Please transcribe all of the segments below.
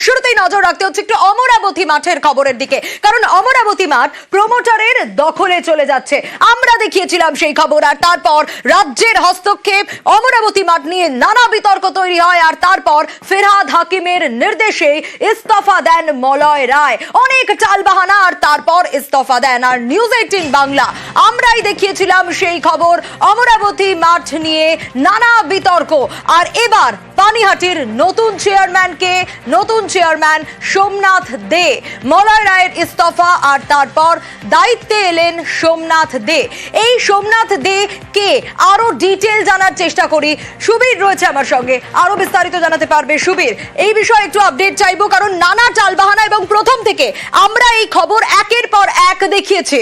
শুরুতেই নজর রাখতে হচ্ছে একটু অমরাবতী মাঠের খবরের দিকে, কারণ অমরাবতী মাঠ প্রমোটারের দখলে চলে যাচ্ছে। আমরা দেখিয়েছিলাম সেই খবর, আর তারপর রাজ্যের হস্তক্ষেপ, অমরাবতী মাঠ নিয়ে নানা বিতর্ক তৈরি হয়, আর তারপর ফেরহাদ হাকিমের নির্দেশে ইস্তফা দেন মলয় রায়। অনেক টালবাহানা, আর তারপর ইস্তফা দেন। আর নিউজ 18 বাংলা আমরাই দেখিয়েছিলাম সেই খবর, অমরাবতী মাঠ নিয়ে নানা বিতর্ক। আর এবার পানিহাটির নতুন চেয়ারম্যান সোমনাথ দে, মলয় রায়ের ইস্তফা, আর তারপর দায়িত্বে এলেন সোমনাথ দে। এই সোমনাথ দে কে আরো ডিটেল জানার চেষ্টা করি। সুবীর রয়েছে আমার সঙ্গে, আরো বিস্তারিত জানাতে পারবে সুবীর। এই বিষয়ে একটু আপডেট চাইবো, কারণ নানা টালবাহানা এবং প্রথম থেকে আমরা এই খবর একের পর এক দেখিয়েছি।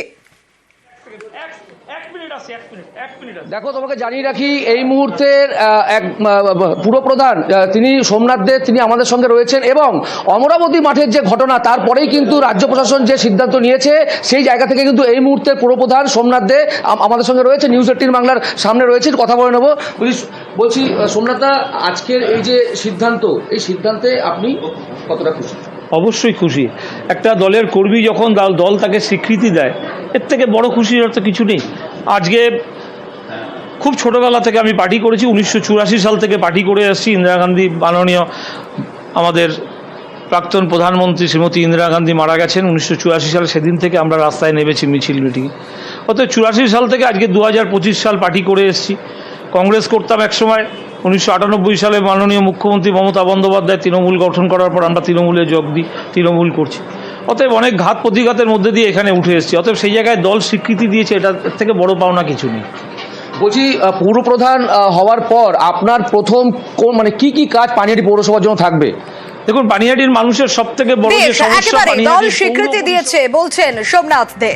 দেখো, তোমাকে জানিয়ে রাখি, এই মুহূর্তের এক পুরপ্রধান তিনি সোমনাথ দে, তিনি আমাদের সঙ্গে রয়েছেন। এবং অমরাবতী মাঠের যে ঘটনা, তারপরেই কিন্তু রাজ্য প্রশাসন যে সিদ্ধান্ত নিয়েছে, সেই জায়গা থেকে কিন্তু এই মুহূর্তের পুরপ্রধান সোমনাথ দে আমাদের সঙ্গে রয়েছে, নিউজ 18 বাংলার সামনে রয়েছে। কথা বলে নেবো। বলছি সোমনাথ দা, আজকের এই যে সিদ্ধান্ত, এই সিদ্ধান্তে আপনি কতটা খুশি? অবশ্যই খুশি। একটা দলের কর্মী যখন দল তাকে স্বীকৃতি দেয়, এর থেকে বড় খুশির তো কিছু নেই। আজকে খুব ছোটোবেলা থেকে আমি পার্টি করেছি, 1984 সাল থেকে পার্টি করে এসেছি। ইন্দিরা গান্ধী, মাননীয় আমাদের প্রাক্তন প্রধানমন্ত্রী শ্রীমতী ইন্দিরা গান্ধী মারা গেছেন 1984 সালে, সেদিন থেকে আমরা রাস্তায় নেমেছি মিছিল মিটিং। অতএব 84 সাল থেকে আজকে 2025 সাল পার্টি করে এসেছি। কংগ্রেস করতাম একসময়, 1998 সালে মাননীয় মুখ্যমন্ত্রী মমতা বন্দ্যোপাধ্যায় তৃণমূল গঠন করার পর আমরা তৃণমূলে যোগ দিই, তৃণমূল করছি। অতএব অনেক ঘাত প্রতিঘাতের মধ্যে দিয়ে এখানে উঠে এসেছি। অতএব সেই জায়গায় দল স্বীকৃতি দিয়েছে, এটার থেকে বড় পাওনা কিছু নেই। বলছি, পৌরপ্রধান হওয়ার পর আপনার প্রথম কি কি কাজ পানিহাটি পৌরসভার জন্য থাকবে? দেখুন, পানিহাটির মানুষের সব থেকে বড় যে সমস্যা, দল স্বীকৃতি দিয়েছে বলছেন সোমনাথ দে।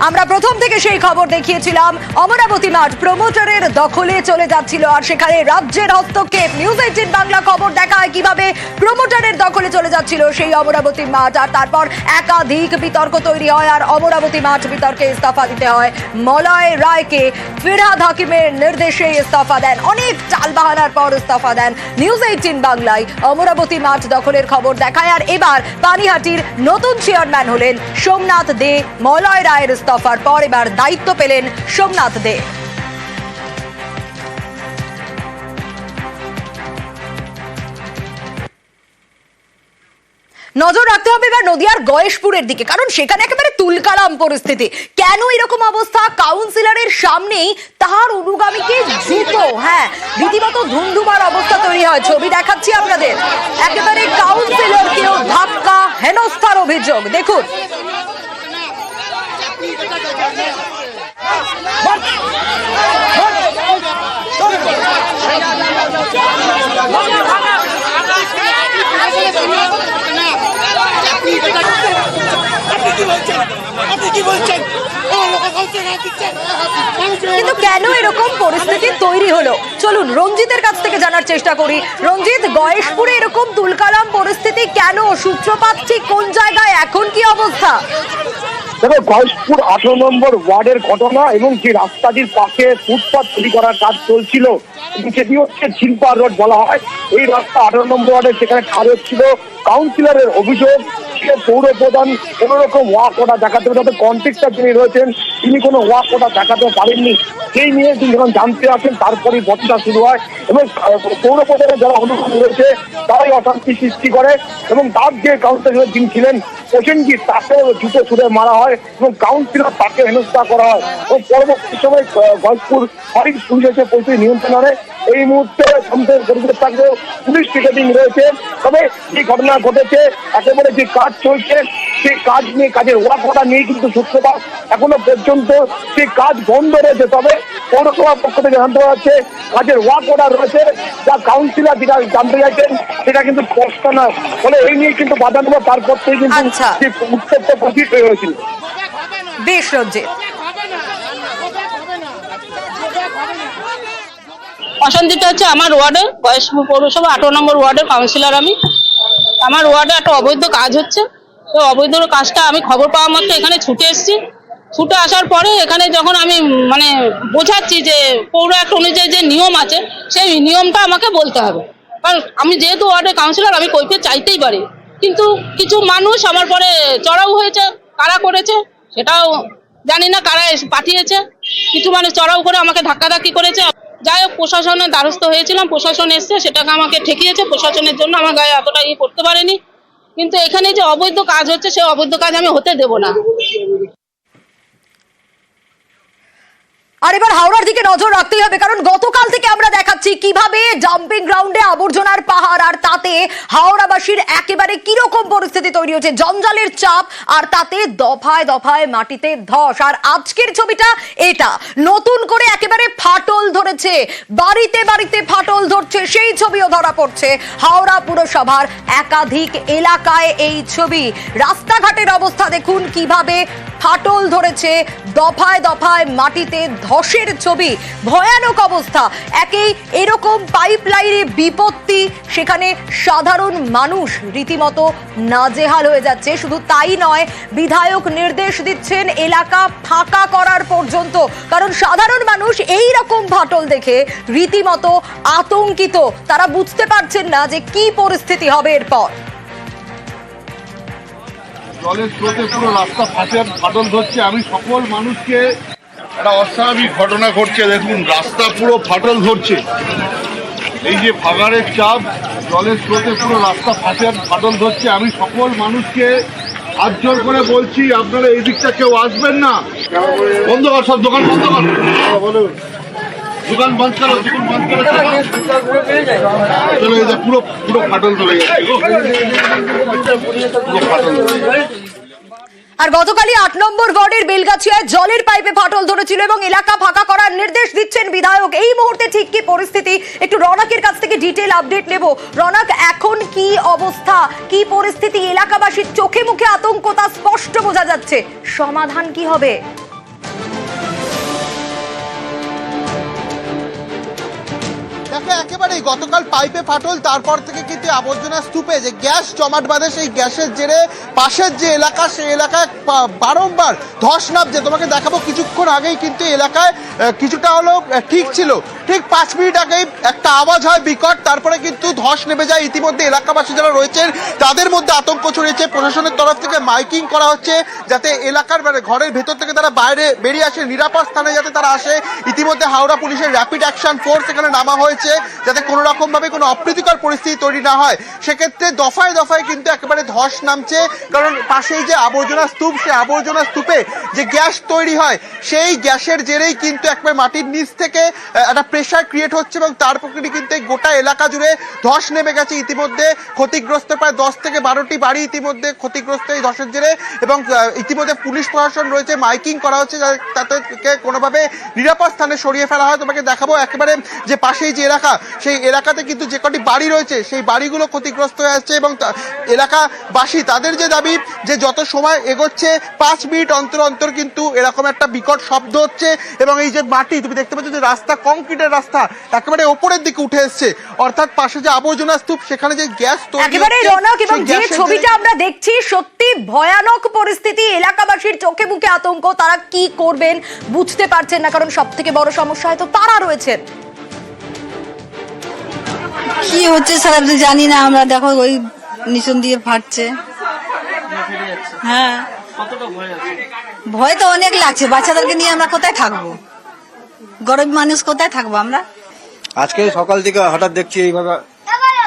আমরা প্রথম থেকে সেই খবর দেখিয়েছিলাম, অমরাবতী মাঠ প্রমোটারের দখলে চলে যাচ্ছিল, আর সেখানে রাজ্যের হস্তক্ষেপ। নিউজ 18 বাংলা খবর দেখায় কিভাবে প্রমোটারের দখলে চলে যাচ্ছিল সেই অমরাবতী মাঠ, আর তারপর একাধিক বিতর্ক তৈরি হয়, আর অমরাবতী মাঠ বিতর্কে ইস্তফা দিতে হয় মলয় রায়কে। ফেরহাদ হাকিমের নির্দেশে ইস্তফা দেন, অনেক টালবাহানার পর ইস্তফা দেন। নিউজ 18 বাংলায় অমরাবতী মাঠ দখলের খবর দেখায়। আর এবার পানিহাটির নতুন চেয়ারম্যান হলেন সোমনাথ দে। মলয় রায়ের ইস্তফার পর এবার দায়িত্ব পেলেন সোমনাথ দে। নজর রাখতে হবে এবার নদিয়ার গয়েশপুরের দিকে, কারণ সেখানে একেবারে তুলকালাম পরিস্থিতি। কেন এরকম অবস্থা? কাউন্সিলরের সামনেই তার অনুগামীকে জুতো, রীতিমতো ধুমধুমার অবস্থা তৈরি হয়। ছবি দেখাচ্ছি আপনাদের, একেবারে কাউন্সিলরকেও ধাক্কা, হেনস্থার অভিযোগ। দেখুন, কিন্তু কেন এরকম পরিস্থিতি তৈরি হলো, চলুন রঞ্জিতের কাছ থেকে জানার চেষ্টা করি। রঞ্জিত, গয়েশপুরে এরকম তুলকালাম পরিস্থিতি কেন? সূত্রপাত ঠিক কোন জায়গায়? এখন কি অবস্থা? দেখো, গয়েশপুর 18 নম্বর ওয়ার্ডের ঘটনা, এবং যে রাস্তাটির পাশে ফুটপাথ তৈরি করার কাজ চলছিল, সেটি হচ্ছে ঝিলপার রোড বলা হয়। এই রাস্তা 18 নম্বর ওয়ার্ডে সেখানে খারাপ হচ্ছিল। কাউন্সিলরের অভিযোগ, সে পৌর প্রধান কোন রকম ওয়াক অর্ডার দেখাতে, যাতে কন্ট্রাক্টর যিনি রয়েছেন তিনি কোনো ওয়াক অর্ডার দেখাতে পারেননি। সেই নিয়ে তিনি যখন জানতে আসেন, তারপরেই বচসা শুরু হয়, এবং পৌর প্রধানের যারা অনুকূল রয়েছে তারাই অশান্তি সৃষ্টি করে, এবং তার যে কাউন্সিলর যিনি ছিলেন প্রসেনজিৎ, তাকে জুতো ছুড়ে মারা হয়, এবং কাউন্সিলর তাকে হেনস্থা করা হয়। এবং পরবর্তী সময় গয়েশপুর ফাঁড়ির পুলিশ এসে পরিস্থিতি নিয়ন্ত্রণ আনে। এই মুহূর্তে সন্দেহের পরিবেশ থাকলেও পুলিশ পিকেটিং রয়েছে। তবে যে ঘটনা ঘটেছে, একেবারে যে কাজ চলছে সেই কাজ নিয়ে, কাজের ওয়াক অর্ডার নিয়ে কিন্তু সূত্রপাত। এখনো পর্যন্ত সেই কাজ বন্ধ রয়েছে। তবে পৌরসভার পক্ষ থেকে জানতে পারা যাচ্ছে কাজের ওয়াক অর্ডার রয়েছে, যা কাউন্সিলর যেটা জানতে চাইছেন সেটা কিন্তু স্পষ্ট নয়। ফলে এই নিয়ে কিন্তু বাধা নেব, তারপর থেকে কিন্তু উত্তপ্ত পরিস্থিতি তৈরি হয়েছিল। বেশ রঞ্জিত, অশান্তিটা হচ্ছে আমার ওয়ার্ডে, গয়েশপুর পৌরসভা 18 নম্বর ওয়ার্ডের কাউন্সিলর আমি। আমার ওয়ার্ডে একটা অবৈধ কাজ হচ্ছে, তো অবৈধ কাজটা আমি খবর পাওয়া মাত্র এখানে ছুটে এসেছি। ছুটে আসার পরে এখানে যখন আমি বোঝাচ্ছি যে পৌর অ্যাক্ট অনুযায়ী যে নিয়ম আছে, সেই নিয়মটা আমাকে বলতে হবে। কারণ আমি যেহেতু ওয়ার্ডের কাউন্সিলর, আমি কৈফিয়ত চাইতেই পারি, কিন্তু কিছু মানুষ আমার পরে চড়াও হয়েছে। কারা করেছে সেটাও জানি না, কারা পাঠিয়েছে। কিছু মানুষ চড়াও করে আমাকে ধাক্কাধাক্কি করেছে। যাই হোক, প্রশাসনের দ্বারস্থ হয়েছিলাম, প্রশাসন এসছে, সেটাকে আমাকে ঠেকিয়েছে। প্রশাসনের জন্য আমার গায়ে এতটা করতে পারেনি, কিন্তু এখানে যে অবৈধ কাজ হচ্ছে সেই অবৈধ কাজ আমি হতে দেব না। আর এবার হাওড়ার দিকে নজর রাখতেই হবে, কারণ গতকাল থেকে আমরা দেখাচ্ছি কিভাবে ডাম্পিং গ্রাউন্ডে আবর্জনার পাহাড়, আর তাতে হাওড়াবাসীর একেবারে কিরকম পরিস্থিতি তৈরি হচ্ছে, জঞ্জালের চাপ, আর তাতে দফায় দফায় মাটিতে ধস। আর আজকের ছবিটা এটা, নতুন করে একেবারে ফাটল ধরেছে, বাড়িতে বাড়িতে ফাটল ধরছে, সেই ছবিও ধরা পড়ছে হাওড়া পুরসভার একাধিক এলাকায়। এই ছবি, রাস্তাঘাটের অবস্থা দেখুন কিভাবে ফাটল ধরেছে, দফায় দফায় মাটিতে ধসের ছবি, ভয়ানক অবস্থা। একেই এরকম পাইপলাইনে বিপত্তি, সেখানে সাধারণ মানুষ রীতিমতো নাজেহাল হয়ে যাচ্ছে। শুধু তাই নয়, বিধায়ক নির্দেশ দিচ্ছেন এলাকা ফাঁকা করার পর্যন্ত, কারণ সাধারণ মানুষ এই রকম ফাটল দেখে রীতিমতো আতঙ্কিত। তারা বুঝতে পারছেন না যে কি পরিস্থিতি হবে এরপর। জলের স্রোতে পুরো রাস্তা ফাটল ধরছে। আমি সকল মানুষকে, একটা অস্বাভাবিক ঘটনা ঘটছে, দেখুন রাস্তা পুরো ফাটল ধরছে। এই যে ভাগাড়ের চাপ, জলের স্রোতে পুরো রাস্তা ফাটল ধরছে। আমি সকল মানুষকে হাত জোর করে বলছি, আপনারা এই দিকটা কেউ আসবেন না। বন্ধ কর, সব দোকান বন্ধ কর, দোকান বন্ধ করো, দোকান বন্ধ করে চলে যায়। পুরো পুরো ফাটল ধরে যাচ্ছে, পুরো ফাটল ধরে যাচ্ছে। আর গতকালই ৮ নম্বর ওয়ার্ডের বেলগাছিয়ায় জলের পাইপে ফাটল ধরেছিল এবং এলাকা ফাঁকা করার নির্দেশ দিচ্ছেন বিধায়ক। এই মুহূর্তে ঠিক কি পরিস্থিতি, একটু রনকের কাছ থেকে ডিটেল আপডেট নেব। রনক, এখন কি অবস্থা, কি পরিস্থিতি? এলাকাবাসীর চোখে মুখে আতঙ্ক, তা স্পষ্ট বোঝা যাচ্ছে। সমাধান কি হবে? দেখো, একেবারেই গতকাল পাইপে ফাটল, তারপর থেকে কিন্তু আবর্জনা স্তূপে যে গ্যাস জমাট বাঁধে, সেই গ্যাসের জেরে পাশের যে এলাকা, সেই এলাকায় বারংবার ধস নামছে। তোমাকে দেখাবো, কিছুক্ষণ আগেই কিন্তু এলাকায় কিছুটা হলো ঠিক ছিল, ঠিক 5 মিনিট আগেই একটা আওয়াজ হয় বিকট, তারপরে কিন্তু ধস নেমে যায়। ইতিমধ্যে এলাকাবাসী যারা রয়েছেন তাদের মধ্যে আতঙ্ক ছড়িয়েছে। প্রশাসনের তরফ থেকে মাইকিং করা হচ্ছে যাতে এলাকার ঘরের ভেতর থেকে তারা বাইরে বেরিয়ে আসে, নিরাপদ স্থানে যাতে তারা আসে। ইতিমধ্যে হাওড়া পুলিশের র্যাপিড অ্যাকশন ফোর্স এখানে নামা হয়েছে যাতে কোনো রকম ভাবে কোনো অপ্রীতিকর পরিস্থিতি তৈরি না হয়। সেক্ষেত্রে দফায় দফায় কিন্তু একেবারে ধস নামছে, কারণ পাশেই যে আবর্জনা স্তূপ, সেই আবর্জনা স্তূপে যে গ্যাস তৈরি হয়, সেই গ্যাসের জেরেই কিন্তু একবার মাটির নিচ থেকে একটা প্রেশার ক্রিয়েট হচ্ছে এবং তার প্রকৃতি কিন্তু গোটা এলাকা জুড়ে ধস নেমে গেছে। ইতিমধ্যে ক্ষতিগ্রস্ত প্রায় 10 থেকে 12টি বাড়ি ইতিমধ্যে ক্ষতিগ্রস্ত এই ধসের জেরে, এবং ইতিমধ্যে পুলিশ প্রশাসন রয়েছে, মাইকিং করা হচ্ছে তাদেরকে কোনোভাবে নিরাপদ স্থানে সরিয়ে ফেলা হয়। তোমাকে দেখাবো একেবারে যে পাশেই যে এলাকা, সেই এলাকাতে কিন্তু যে কটি বাড়ি রয়েছে সেই বাড়িগুলো ক্ষতিগ্রস্ত হয়ে আসছে, এবং এলাকাবাসী তাদের যে দাবি যে যত সময় এগোচ্ছে 5 মিনিট অন্তর অন্তর কিন্তু এরকম একটা বিকট শব্দ হচ্ছে, এবং এই যে মাটি তুমি দেখতে পাচ্ছ যে রাস্তা, কংক্রিটের রাস্তা একেবারে ওপরের দিকে উঠে এসছে, অর্থাৎ পাশে যে আবর্জনা স্তূপ, সেখানে যে গ্যাস একেবারে রনক, এবং যে ছবিটা আমরা দেখছি সত্যি ভয়ানক পরিস্থিতি। এলাকাবাসীর চোখে মুখে আতঙ্ক, তারা কি করবেন বুঝতে পারছেন না, কারণ সব থেকে বড় সমস্যা হয়তো তারা রয়েছেন। কি হচ্ছে স্যার জানি না আমরা, দেখো ওই নিচন দিয়ে ফাটছে। হ্যাঁ, ভয় তো অনেক লাগছে, বাচ্চাদেরকে নিয়ে আমরা কোথায় থাকবো, গরিব মানুষ কোথায় থাকবো আমরা। আজকে সকাল থেকে হঠাৎ দেখছি এইভাবে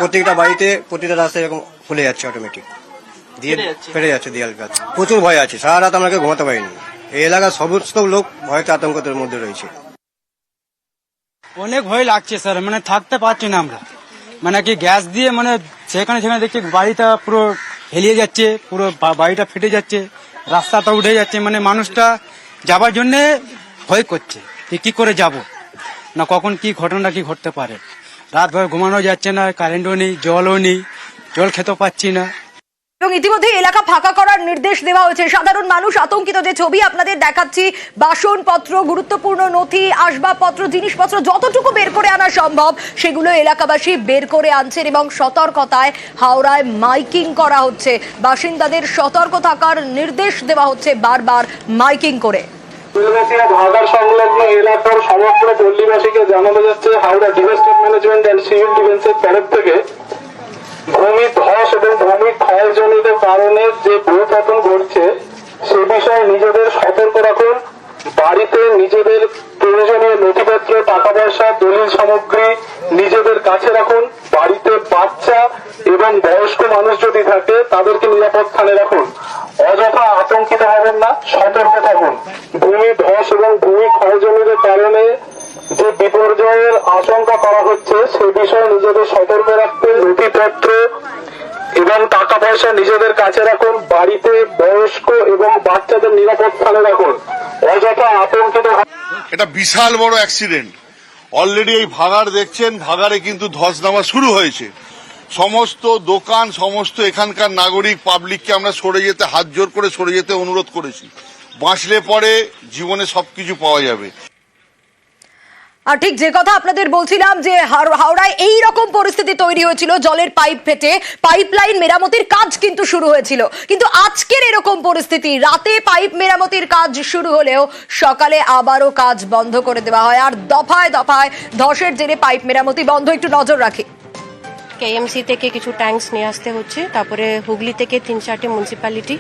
প্রত্যেকটা বাড়িতে, প্রতিটা রাস্তায় এরকম খুলে যাচ্ছে, অটোমেটিক দিয়ে ফেটে যাচ্ছে দেয়াল গাছ। প্রচুর ভয় আছে, সারা রাত আমাকে ঘুমাতে পারিনি। এই এলাকার সমস্ত লোক ভয়তে আতঙ্কের মধ্যে রয়েছে। অনেক ভয় লাগছে স্যার, মানে থাকতে পারছি না আমরা, মানে কি গ্যাস দিয়ে মানে সেখানে দেখছি বাড়িটা পুরো হেলিয়ে যাচ্ছে, পুরো বাড়িটা ফেটে যাচ্ছে, রাস্তাটা উঠে যাচ্ছে, মানে মানুষটা যাবার জন্য ভয় করছে কি করে যাব, না কখন কি ঘটনা কি ঘটতে পারে। রাত ভর ঘুমানো যাচ্ছে না, কারেন্টও নেই, জলও নেই, জল খেতেও পাচ্ছি না। এবং ইতিমধ্যে এলাকা ফাঁকা করার নির্দেশ দেওয়া হয়েছে। সাধারণ মানুষ আতঙ্কিত। যে ছবি আপনাদের দেখাচ্ছি, বাসনপত্র, গুরুত্বপূর্ণ নথি, আসবাবপত্র, জিনিসপত্র যতটুকু বের করে আনা সম্ভব সেগুলো এলাকাবাসী বের করে আনছেন, এবং সতর্কতায় হাওড়ায় মাইকিং করা হচ্ছে। বাসিন্দাদের সতর্ক থাকার নির্দেশ দেওয়া হচ্ছে বারবার মাইকিং করে। বেলগাছিয়া ভাগাড় সংলগ্ন এলাকার সমগ্র পল্লীবাসীকে জানানো যাচ্ছে Howrah disaster management and civil ডিফেন্সের তরফ থেকে ভূমি ধস এবং ভূমি ক্ষয়জনিত কারণে যে ভূপতন ঘটছে সে বিষয়ে নিজেদের সতর্ক রাখুন। বাড়িতে নিজেদের প্রয়োজনীয় নথিপত্র, টাকা পয়সা, দলিল সামগ্রী নিজেদের কাছে রাখুন। বাড়িতে বাচ্চা এবং বয়স্ক মানুষ যদি থাকে তাদেরকে নিরাপদ স্থানে রাখুন। অযথা আতঙ্কিত হবেন না, সতর্ক থাকুন। ভূমি ধস এবং ভূমি ক্ষয়জনিত কারণে যে বিপর্যয়ের আশঙ্কা করা হচ্ছে সে বিষয়ে নিজেদের সতর্ক রাখতে নথিপত্র এবং টাকা পয়সা নিজেদের কাছে রাখুন। বাড়িতে বয়স্ক এবং বাচ্চাদের নিরাপদ স্থানে রাখুন। অযথা আতঙ্কিত। এটা বিশাল বড় অ্যাক্সিডেন্ট। অলরেডি এই ভাগাড় দেখছেন, ভাগাড়ে কিন্তু ধস নামা শুরু হয়েছে। সমস্ত দোকান, সমস্ত এখানকার নাগরিক পাবলিককে আমরা সরে যেতে, হাত জোর করে সরে যেতে অনুরোধ করেছি। বাঁচলে পরে জীবনে সবকিছু পাওয়া যাবে। আর ঠিক যে কথা আপনাদের বলছিলাম যে হাওড়ায় এই রকম পরিস্থিতি তৈরি হয়েছিল, জলের পাইপ ফেটে পাইপলাইন মেরামতির কাজ কিন্তু শুরু হয়েছিল, কিন্তু আজকের এরকম পরিস্থিতি, রাতে পাইপ মেরামতির কাজ শুরু হলেও সকালে আবারও কাজ বন্ধ করে দেওয়া হয়। আর দফায় দফায় ধসের জেরে পাইপ মেরামতি বন্ধ। একটু নজর রাখি। কেএমসি থেকে কিছু ট্যাঙ্কস নিয়ে আসতে হচ্ছে, তারপরে হুগলি থেকে 3-4টি মিউনিসিপ্যালিটি,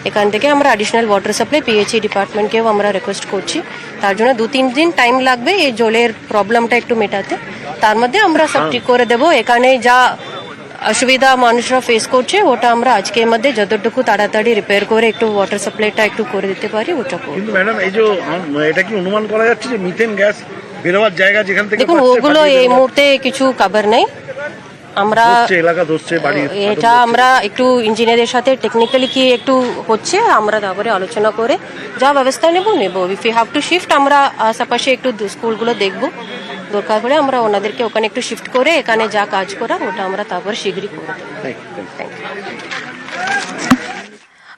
এখান থেকে আমরা অ্যাডিশনাল ওয়াটার সাপ্লাই পিএইচই ডিপার্টমেন্টকেও আমরা রিকোয়েস্ট করছি। তার জন্য 2-3 দিন টাইম লাগবে এই জলের প্রবলেমটা একটু মেটাতে। তার মধ্যে আমরা সব ঠিক করে দেবো। এখানে যা অসুবিধা মানুষরা ফেস করছে ওটা আমরা আজকের মধ্যে যতটুকু তাড়াতাড়ি রিপেয়ার করে একটু ওয়াটার সাপ্লাইটা একটু করে দিতে পারি ওটা করব। কিন্তু ম্যাডাম, এই যে এটা কি অনুমান করা যাচ্ছে যে মিথেন গ্যাস বেরোবার জায়গা যেখান থেকে? দেখুন, ওগুলো এই মুহূর্তে কিছু খবর নেই। আমরা এটা আমরা একটু ইঞ্জিনিয়ারের সাথে টেকনিক্যালি কি একটু হচ্ছে, আমরা তারপরে আলোচনা করে যা ব্যবস্থা নেব। If you have to shift, আমরা আশেপাশে একটু স্কুলগুলো দেখবো, দরকার পড়ে আমরা ওনাদেরকে ওখানে একটু শিফট করে এখানে যা কাজ করার ওটা আমরা তারপরে শীঘ্রই করে দেবো। Thank you.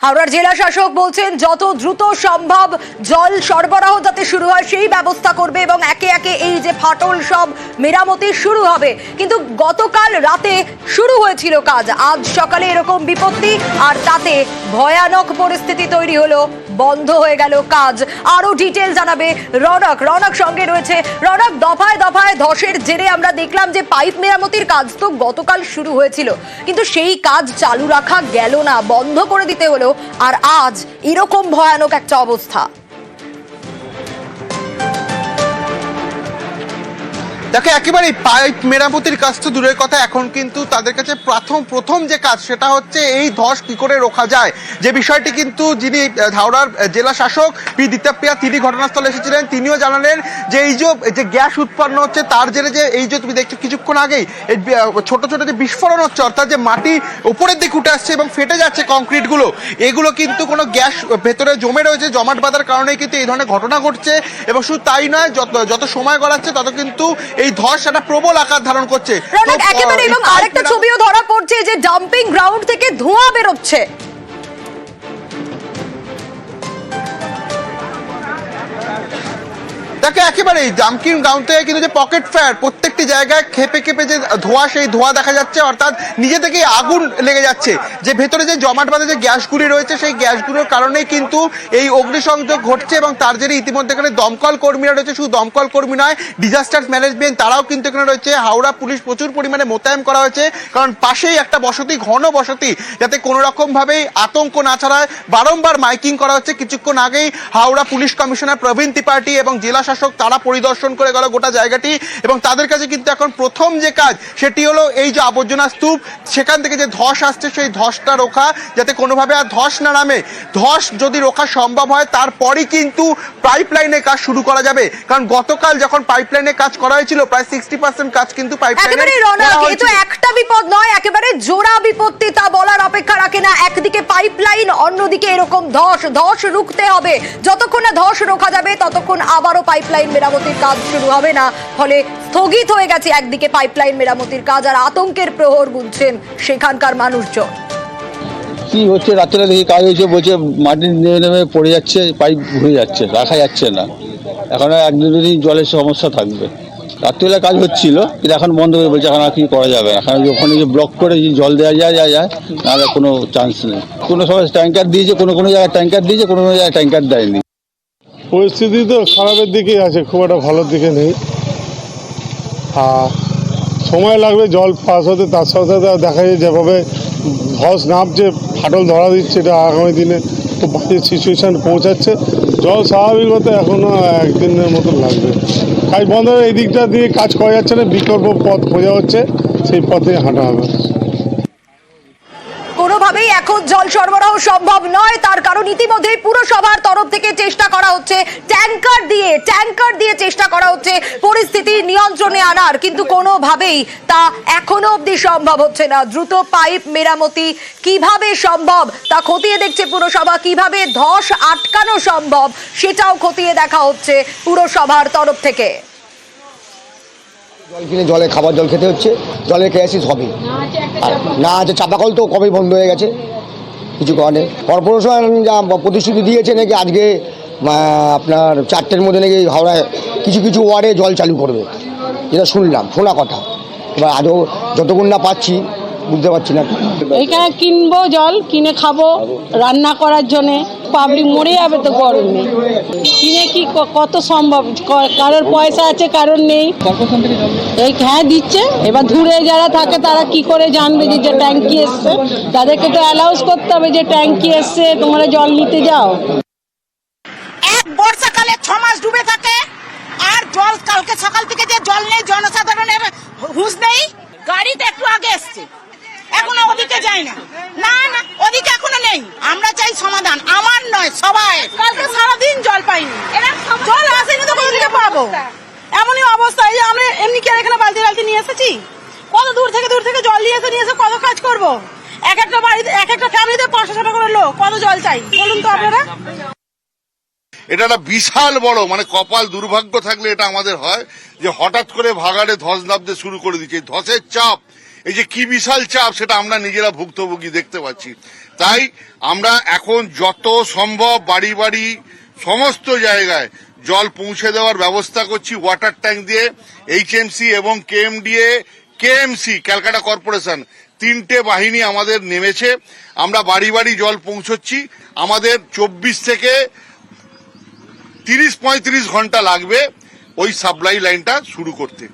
হাওড়ার জেলা শাসক বলছেন যত দ্রুত সম্ভব জল সরবরাহ যাতে শুরু হয় সেই ব্যবস্থা করবে এবং একে একে এই যে ফাটল সব মেরামতি শুরু হবে। কিন্তু গতকাল রাতে শুরু হয়েছিল কাজ, আজ সকালে এরকম বিপত্তি, আর তাতে ভয়ানক পরিস্থিতি তৈরি হলো, বন্ধ হয়ে গেল কাজ। আরো ডিটেল জানাবে রনক সঙ্গে রয়েছে। রনক, দফায় দফায় ধসের জেরে আমরা দেখলাম যে পাইপ মেরামতির কাজ তো গতকাল শুরু হয়েছিল, কিন্তু সেই কাজ চালু রাখা গেল না, বন্ধ করে দিতে হলো, আর আজ এরকম ভয়ানক একটা অবস্থা। দেখো, একেবারে পাইপ মেরামতির কাজ তো দূরের কথা, এখন কিন্তু তাদের কাছে প্রথম যে কাজ সেটা হচ্ছে এই ধস কি করে রোখা যায়, যে বিষয়টি কিন্তু যিনি হাওড়ার জেলা শাসক পি দিত্যাপ্রিয়া তিনি ঘটনাস্থলে এসেছিলেন, তিনিও জানালেন যে এই যে গ্যাস উৎপন্ন হচ্ছে তার জেরে যে এই যে তুমি দেখছো কিছুক্ষণ আগেই ছোট ছোট যে বিস্ফোরণ হচ্ছে, অর্থাৎ যে মাটি উপরের দিকে উঠে আসছে এবং ফেটে যাচ্ছে কংক্রিটগুলো, এগুলো কিন্তু কোনো গ্যাস ভেতরে জমে রয়েছে, জমাট বাঁধার কারণেই কিন্তু এই ধরনের ঘটনা ঘটছে। এবং শুধু তাই নয়, যত সময় গড়াচ্ছে তত কিন্তু এই ধস একটা প্রবল আকার ধারণ করছে। একেবারে, এবং আরেকটা ছবিও ধরা পড়ছে যে ডাম্পিং গ্রাউন্ড থেকে ধোঁয়া বেরোচ্ছে। দেখো, একেবারেই ডাম্পিং গ্রাউন্ড থেকে কিন্তু যে পকেট ফায়ার, প্রত্যেকটি জায়গায় খেপে খেপে যে ধোঁয়া, সেই ধোঁয়া দেখা যাচ্ছে, অর্থাৎ নিজে থেকেই আগুন লেগে যাচ্ছে। যে ভেতরে যে জমাট বাঁধা যে গ্যাসগুলি রয়েছে সেই গ্যাসগুলোর কারণেই কিন্তু এই অগ্নিসংযোগ ঘটছে। এবং তার জেরে ইতিমধ্যে এখানে দমকল কর্মীরা রয়েছে, শুধু দমকল কর্মী নয়, ডিজাস্টার ম্যানেজমেন্ট তারাও কিন্তু এখানে রয়েছে। হাওড়া পুলিশ প্রচুর পরিমাণে মোতায়েন করা হয়েছে, কারণ পাশেই একটা বসতি, ঘন বসতি, যাতে কোনো রকম ভাবেই আতঙ্ক না ছড়ায়। বারংবার মাইকিং করা হচ্ছে। কিছুক্ষণ আগেই হাওড়া পুলিশ কমিশনার প্রবীণ ত্রিপাঠী এবং জেলা শাসক তারা পরিদর্শন করে গেল গোটা জায়গাটি, এবং তাদের কাছে কিন্তু এখন প্রথম যে কাজ সেটি হলো এই যে আবর্জনা স্তূপ, সেখান থেকে যে ধস আসছে সেই ধসটা রোখা, যাতে কোনোভাবে আর ধস না নামে। ধস যদি রোখা সম্ভব হয় তারপরই কিন্তু পাইপলাইনের কাজ শুরু করা যাবে, কারণ গতকাল যখন পাইপলাইনের কাজ করা হয়েছিল প্রায় 60% কাজ কিন্তু পাইপলাইনে। এ তো একটা বিপদ নয়, একেবারে জোড়া বিপত্তি, তা বলার অপেক্ষা রাখে না। একদিকে পাইপলাইন, অন্যদিকে এরকম ধস রুখতে হবে। যতক্ষণ না ধস রোখা যাবে ততক্ষণ আবারও পাইপলাইন মেরামতির কাজ শুরু হবে না, ফলে স্থগিত হয়ে গেছে একদিকে পাইপলাইন মেরামতির কাজ, আর আতঙ্কের প্রহর গুনছেন সেখানকার মানুষজন। কি হচ্ছে, রাত্রে দেখি কাজ হয়েছে, বলছে মাটি নেমে নেমে পড়ে যাচ্ছে, পাইপ ঘুরে যাচ্ছে, রাখা যাচ্ছে না। এখন 1-2 দিন জলের সমস্যা থাকবে। রাত্রিবেলা কাজ হচ্ছিল, কিন্তু এখন বন্ধ হয়ে বলছে, এখন আর কি করা যাবে। এখন ওখানে যে ব্লক করে জল দেওয়া যায়, নাহলে কোনো চান্স নেই। কোনো সময় ট্যাঙ্কার দিয়েছে, কোনো জায়গায় ট্যাঙ্কার দিয়েছে, কোনো জায়গায় ট্যাঙ্কার দেয়নি। পরিস্থিতি তো খারাপের দিকেই আছে, খুব একটা ভালোর দিকে নেই। আর সময় লাগবে জল পাস হতে, তার সাথে সাথে দেখা যায় যেভাবে ধস নামছে, ফাটল ধরা দিচ্ছে, এটা আগামী দিনে খুব বাজে সিচুয়েশান পৌঁছাচ্ছে। জল স্বাভাবিক হতে এখনও একদিনের মতন লাগবে। কাজ বন্ধ হয়ে এই দিকটা দিয়ে কাজ করা যাচ্ছে না, বিকল্প পথ খোঁজা হচ্ছে, সেই পথে হাঁটা হবে। কোনোভাবেই এখন জল সরবরাহ সম্ভব নয়, তার কারণ ইতিমধ্যেই পুরসভার তরফ থেকে চেষ্টা করা হচ্ছে ট্যাঙ্কার দিয়ে চেষ্টা করা হচ্ছে পরিস্থিতি নিয়ন্ত্রণে আনার, কিন্তু কোনোভাবেই তা এখনো অবধি সম্ভব হচ্ছে না। দ্রুত পাইপ মেরামতি কিভাবে সম্ভব তা খতিয়ে দেখছে পুরসভা, কিভাবে ধস আটকানো সম্ভব সেটাও খতিয়ে দেখা হচ্ছে পুরসভার তরফ থেকে। জল কিনে জলে খাবার জল খেতে হচ্ছে, জলের ক্রাইসিস হবে। আর না আছে চাপাকল তো কবেই বন্ধ হয়ে গেছে, কিছু কারণে কর্পোরেশন যা প্রতিশ্রুতি দিয়েছে নাকি আজকে আপনার 4টের মধ্যে নাকি হাওড়ায় কিছু কিছু ওয়ার্ডে জল চালু করবে, এটা শোনা কথা। এবার আজও যতক্ষণ না পাচ্ছি বুঝতে পারছি না। এইখানে কিনবো জল, কিনে খাবো রান্না করার জন্যে, পাবলিক মরে যাবে তো গরমে। কিনে কি কত সম্ভব, কারোর পয়সা আছে কারোর নেই। এই হ্যাঁ দিচ্ছে, এবার দূরে যারা থাকে তারা কি করে জানবে যে ট্যাঙ্কি এসছে? তাদেরকে তো অ্যালাউন্স করতে হবে যে ট্যাঙ্কি এসছে, তোমরা জল নিতে যাও। এক বর্ষাকালে 6 মাস ডুবে থাকে, আর জল কালকে সকাল থেকে যে জল নেই, জনসাধারণের হুঁশ নেই। গাড়িতে একটু আগে এসছে, এখনো ওদিকে যায় না। না না, ওদিকে এখনো নেই। আমরা চাই সমাধান, আমার নয় সবাই। কালকে সারাদিন জল পাইনি, জল আসেনি তো কোথা থেকে পাবো? এমনই অবস্থা। এই আমরা এমনি কি এখানে বালতি বালতি নিয়ে এসেছি? কত দূর থেকে জল নিয়ে এসে কত কাজ করব? এক একটা বাড়িতে, এক একটা ফ্যামিলিতে 500 টাকা করে লোক, কত জল চাই বলুন তো আপনারা? এটা একটা বিশাল বড় কপাল দুর্ভাগ্য থাকলে এটা আমাদের হয় যে হঠাৎ করে ভাগাড়ে ধস নামতে শুরু করে দিচ্ছে। ধসের চাপ, এই যে কি বিশাল চাপ, সেটা আমরা নিজেরা ভুক্তভোগী দেখতে পাচ্ছি। তাই আমরা এখন যত সম্ভব বাড়ি বাড়ি সমস্ত জায়গায় জল পৌঁছে দেওয়ার ব্যবস্থা করছি। ওয়াটার ট্যাঙ্ক দিয়ে HMC এবং KMC ক্যালকাটা কর্পোরেশন 3টে বাহিনী আমাদের নেমেছে। আমরা বাড়ি বাড়ি জল পৌঁছচ্ছি। আমাদের 24 থেকে 30-35 ঘন্টা লাগবে ওই সাপ্লাই লাইনটা শুরু করতে।